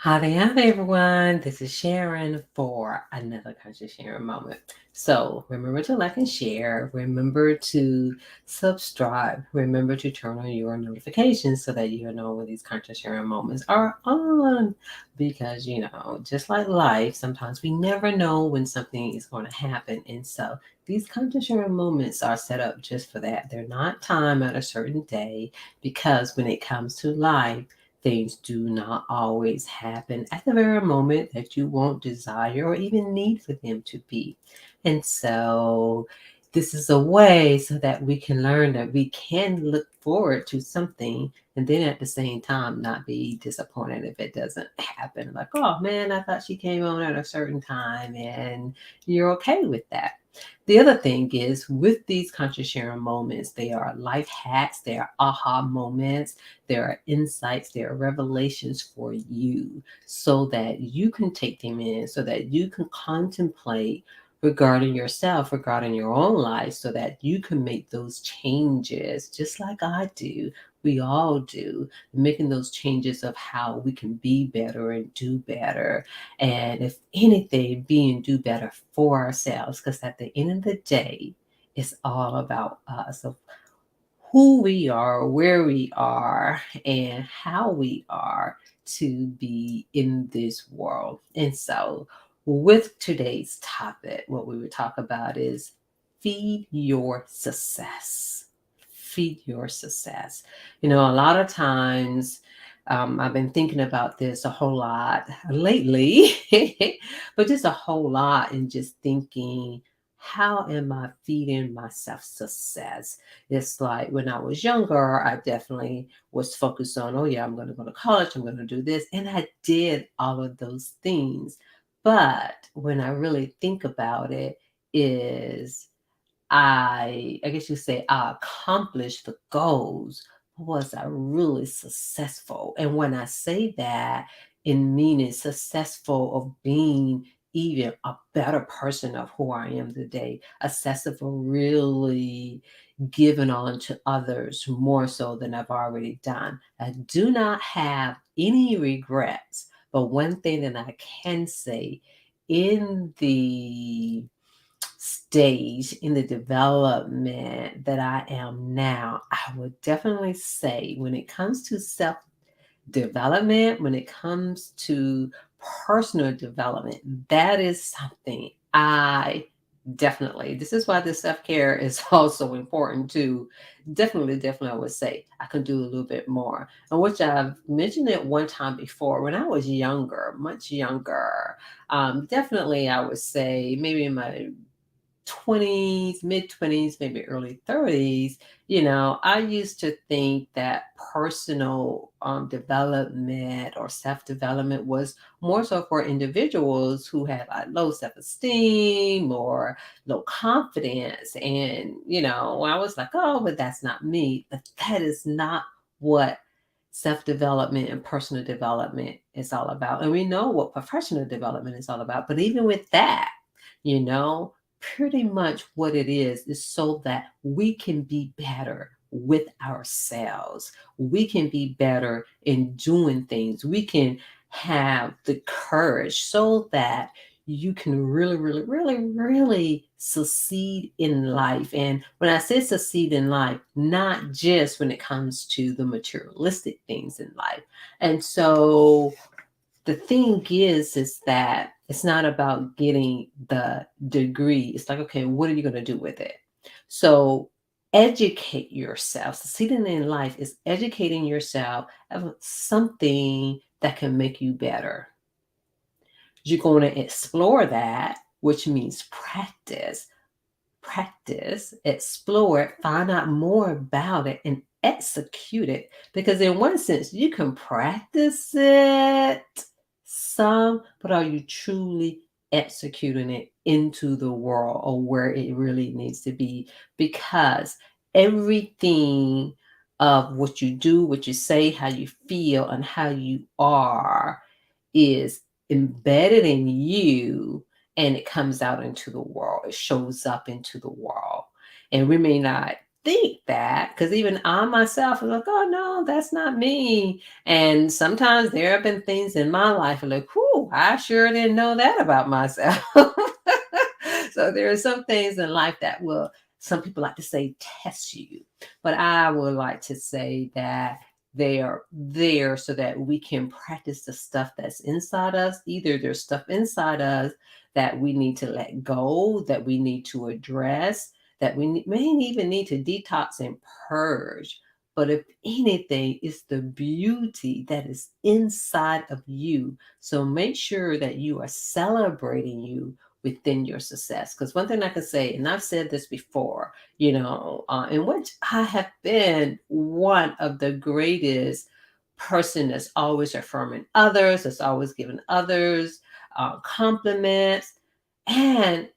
Howdy, everyone. This is Sharon for another Conscious Sharon moment. So remember to like and share. Remember to subscribe. Remember to turn on your notifications so that you know when these Conscious Sharon moments are on. Because, just like life, sometimes we never know when something is going to happen. And so these Conscious Sharon moments are set up just for that. They're not timed at a certain day because when it comes to life, things do not always happen at the very moment that you won't desire or even need for them to be. And so, this is a way so that we can learn that we can look forward to something and then at the same time not be disappointed if it doesn't happen. Like, oh man, I thought she came on at a certain time, and you're okay with that. The other thing is with these conscious sharing moments, they are life hacks, they are aha moments, there are insights, there are revelations for you so that you can take them in, so that you can contemplate regarding yourself, regarding your own life, so that you can make those changes just like I do. We all do, making those changes of how we can be better and do better. And if anything, being do better for ourselves, because at the end of the day, it's all about us, of who we are, where we are, and how we are to be in this world. And so, with today's topic, what we would talk about is feed your success. Feed your success. A lot of times, I've been thinking about this a whole lot lately, but just a whole lot, and just thinking, how am I feeding myself success? It's like when I was younger, I definitely was focused on, oh, yeah, I'm going to go to college, I'm going to do this. And I did all of those things. But when I really think about it, is I guess you say I accomplished the goals, but was I really successful? And when I say that, in meaning successful of being even a better person of who I am today, successful really giving on to others more so than I've already done. I do not have any regrets, but one thing that I can say, in the stage in the development that I am now, I would definitely say when it comes to self development, when it comes to personal development, that is something I definitely, this is why the self care is also important too. Definitely, I would say I can do a little bit more. And which I've mentioned it one time before when I was younger, much younger. Definitely, I would say maybe in my 20s, mid 20s, maybe early 30s, I used to think that personal development or self development was more so for individuals who had like low self esteem or low confidence. And, I was like, oh, but that's not me. But that is not what self development and personal development is all about. And we know what professional development is all about. But even with that, you know, pretty much what it is so that we can be better with ourselves. We can be better in doing things. We can have the courage so that you can really, really, really, really succeed in life. And when I say succeed in life, not just when it comes to the materialistic things in life. And so the thing is that it's not about getting the degree. It's like, okay, what are you going to do with it? So educate yourself. Succeeding in life is educating yourself of something that can make you better. You're going to explore that, which means practice, explore it, find out more about it, and execute it. Because in one sense, you can practice it some, but are you truly executing it into the world or where it really needs to be? Because everything of what you do, what you say, how you feel, and how you are is embedded in you, and it comes out into the world. It shows up into the world. And we may not think that, because even I myself was like, oh no, that's not me. And sometimes there have been things in my life like, whoo, I sure didn't know that about myself. So there are some things in life that will, some people like to say, test you. But I would like to say that they are there so that we can practice the stuff that's inside us. Either there's stuff inside us that we need to let go, that we need to address, that we may even need to detox and purge. But if anything, it's the beauty that is inside of you. So make sure that you are celebrating you within your success. Because one thing I can say, and I've said this before, in which I have been one of the greatest person that's always affirming others, that's always giving others compliments. And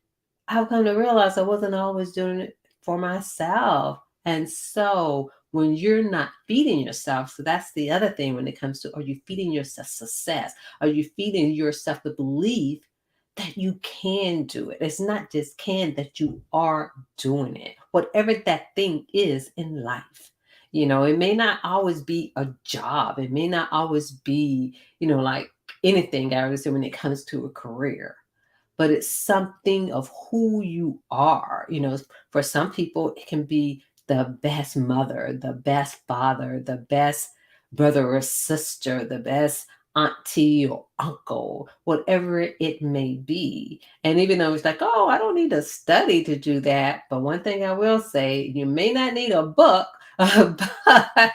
I've come to realize I wasn't always doing it for myself. And so when you're not feeding yourself, so that's the other thing when it comes to, are you feeding yourself success? Are you feeding yourself the belief that you can do it? It's not just can, that you are doing it, whatever that thing is in life. It may not always be a job. It may not always be, like anything I would say when it comes to a career, but it's something of who you are. For some people, it can be the best mother, the best father, the best brother or sister, the best auntie or uncle, whatever it may be. And even though it's like, oh, I don't need to study to do that. But one thing I will say, you may not need a book, but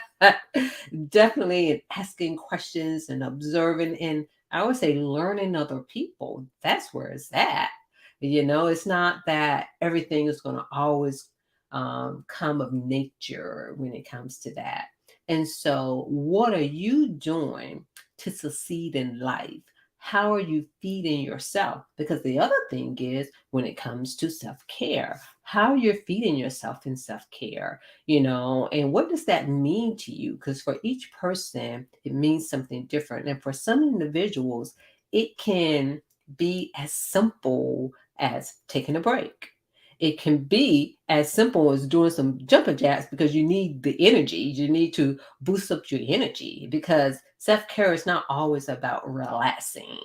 definitely in asking questions and observing, and I would say learning other people. That's where it's at. It's not that everything is going to always come of nature when it comes to that. And so, what are you doing to succeed in life? How are you feeding yourself? Because the other thing is, when it comes to self care, how you're feeding yourself in self care, and what does that mean to you? Because for each person, it means something different. And for some individuals, it can be as simple as taking a break. It can be as simple as doing some jumping jacks because you need the energy. You need to boost up your energy, because self care is not always about relaxing.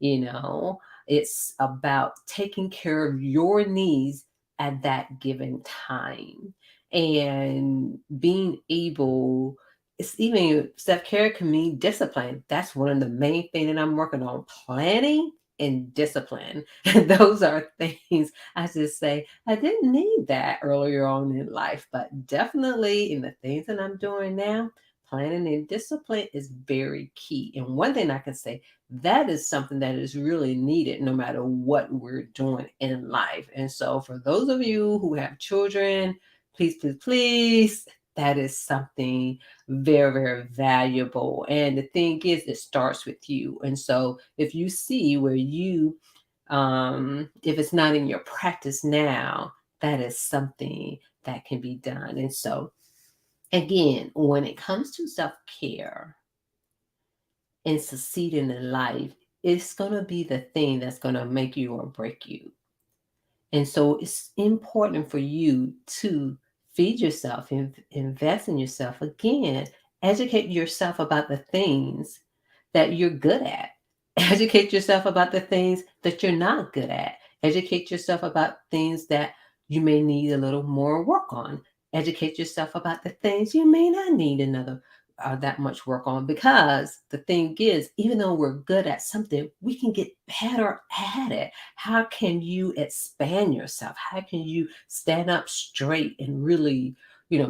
You know, it's about taking care of your needs at that given time and being able. It's even self care can mean discipline. That's one of the main things that I'm working on: planning and discipline. And those are things I just say I didn't need that earlier on in life, but definitely in the things that I'm doing now, planning and discipline is very key. And one thing I can say, that is something that is really needed no matter what we're doing in life. And so, for those of you who have children, please, please, please, that is something very, very valuable. And the thing is, it starts with you. And so, if you see where you, if it's not in your practice now, that is something that can be done. And so, again, when it comes to self care and succeeding in life, it's going to be the thing that's going to make you or break you. And so it's important for you to feed yourself and invest in yourself. Again, educate yourself about the things that you're good at. Educate yourself about the things that you're not good at. Educate yourself about things that you may need a little more work on. Educate yourself about the things you may not need another that much work on, because the thing is, even though we're good at something, we can get better at it. How can you expand yourself? How can you stand up straight and really,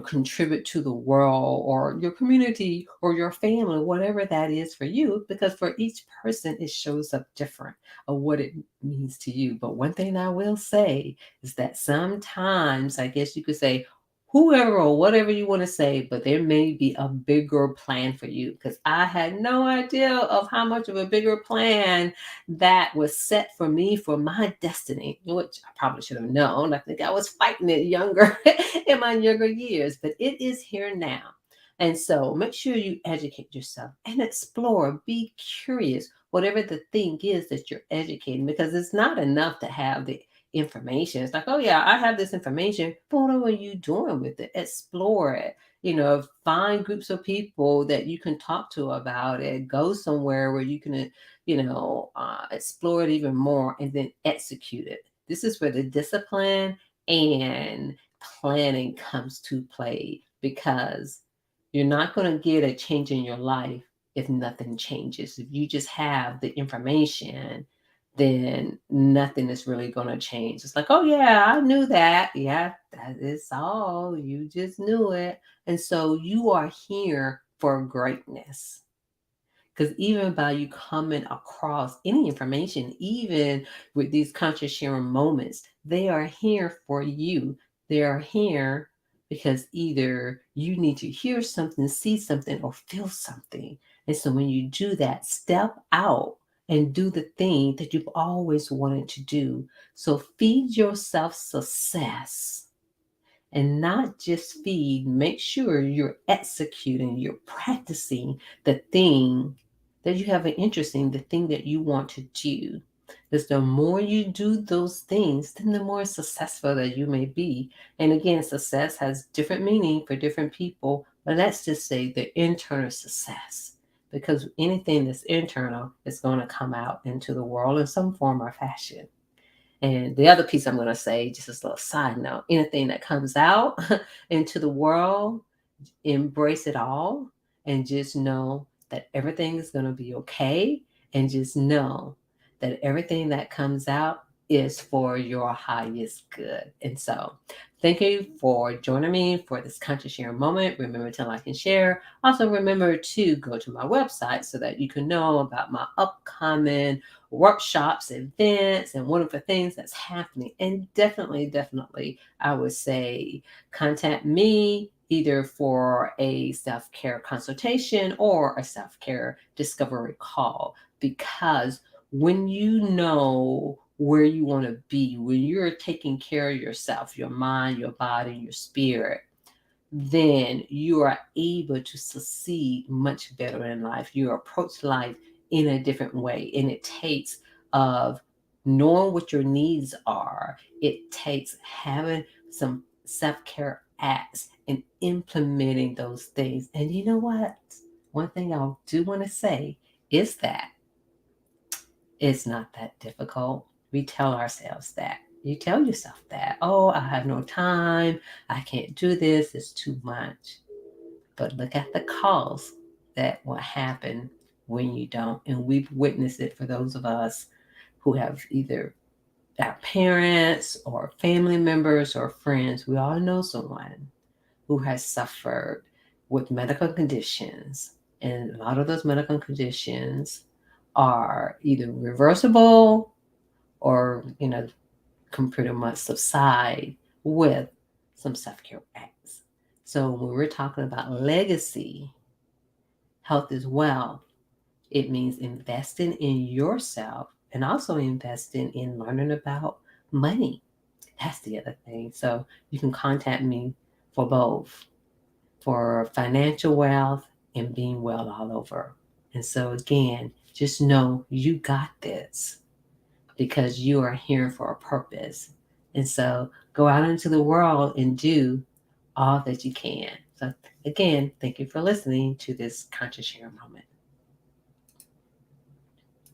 contribute to the world or your community or your family, whatever that is for you? Because for each person, it shows up different of what it means to you. But one thing I will say is that sometimes, I guess you could say, whoever or whatever you want to say, but there may be a bigger plan for you, because I had no idea of how much of a bigger plan that was set for me for my destiny, which I probably should have known. I think I was fighting it younger in my younger years, but it is here now. And so make sure you educate yourself and explore, be curious, whatever the thing is that you're educating, because it's not enough to have the information. It's like, oh yeah, I have this information, but what are you doing with it? Explore it. Find groups of people that you can talk to about it. Go somewhere where you can, explore it even more and then execute it. This is where the discipline and planning comes to play, because you're not going to get a change in your life if nothing changes. If you just have the information, then nothing is really going to change. It's like, oh, yeah, I knew that. Yeah, that is all. You just knew it. And so you are here for greatness. Because even by you coming across any information, even with these conscious sharing moments, they are here for you. They are here because either you need to hear something, see something, or feel something. And so when you do that, step out and do the thing that you've always wanted to do. So feed yourself success, and not just feed, make sure you're executing, you're practicing the thing that you have an interest in, the thing that you want to do. Because the more you do those things, then the more successful that you may be. And again, success has different meaning for different people, but let's just say the internal success. Because anything that's internal is going to come out into the world in some form or fashion. And the other piece I'm going to say, just as a little side note, anything that comes out into the world, embrace it all and just know that everything is going to be okay. And just know that everything that comes out is for your highest good. And so, thank you for joining me for this conscious sharing moment. Remember to like and share. Also, remember to go to my website so that you can know about my upcoming workshops, events, and wonderful things that's happening. And definitely, I would say contact me either for a self-care consultation or a self-care discovery call, because when you know where you want to be, when you're taking care of yourself, your mind, your body, your spirit, then you are able to succeed much better in life. You approach life in a different way, and it takes of knowing what your needs are. It takes having some self-care acts and implementing those things. And you know what? One thing I do want to say is that it's not that difficult. We tell ourselves that. You tell yourself that. Oh, I have no time. I can't do this. It's too much. But look at the cost that will happen when you don't. And we've witnessed it for those of us who have either our parents or family members or friends. We all know someone who has suffered with medical conditions. And a lot of those medical conditions are either reversible or, can pretty much subside with some self-care acts. So when we're talking about legacy, health is wealth, it means investing in yourself and also investing in learning about money. That's the other thing. So you can contact me for both, for financial wealth and being well all over. And so again, just know you got this, because you are here for a purpose. And so go out into the world and do all that you can. So again, thank you for listening to this conscious share moment.